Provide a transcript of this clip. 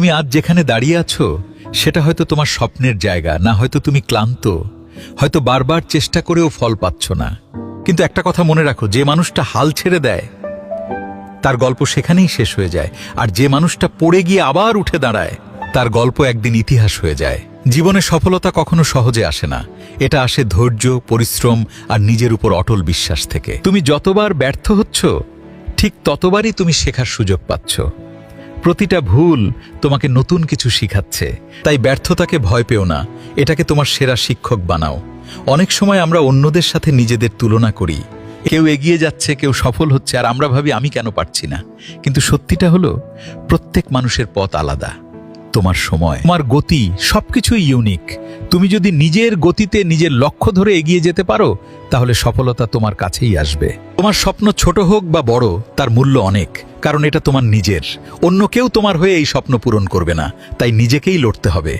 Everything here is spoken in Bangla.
তুমি আজ যেখানে দাঁড়িয়ে আছো সেটা হয়তো তোমার স্বপ্নের জায়গা না, হয়তো তুমি ক্লান্ত, হয়তো বারবার চেষ্টা করেও ফল পাচ্ছ না। কিন্তু একটা কথা মনে রাখো, যে মানুষটা হাল ছেড়ে দেয় তার গল্প সেখানেই শেষ হয়ে যায়, আর যে মানুষটা পড়ে গিয়ে আবার উঠে দাঁড়ায় তার গল্প একদিন ইতিহাস হয়ে যায়। জীবনে সফলতা কখনো সহজে আসে না, এটা আসে ধৈর্য, পরিশ্রম আর নিজের উপর অটল বিশ্বাস থেকে। তুমি যতবার ব্যর্থ হচ্ছ ঠিক ততবারই তুমি শেখার সুযোগ পাচ্ছ। প্রতিটা ভুল তোমাকে নতুন কিছু শিখাচ্ছে। তাই ব্যর্থতাকে ভয় পেও না, এটাকে তোমার সেরা শিক্ষক বানাও। অনেক সময় আমরা অন্যদের সাথে নিজেদের তুলনা করি, কেউ এগিয়ে যাচ্ছে, কেউ সফল হচ্ছে, আর আমরা ভাবি আমি কেন পারছি না। কিন্তু সত্যিটা হলো প্রত্যেক মানুষের পথ আলাদা। তোমার সময়, তোমার গতি সবকিছুই ইউনিক। তুমি যদি নিজের গতিতে নিজের লক্ষ্য ধরে এগিয়ে যেতে পারো তাহলে সফলতা তোমার কাছেই আসবে। তোমার স্বপ্ন ছোট হোক বা বড়, তার মূল্য অনেক, কারণ এটা তোমার নিজের। অন্য কেউ তোমার হয়ে এই স্বপ্ন পূরণ করবে না, তাই নিজেকেই লড়তে হবে।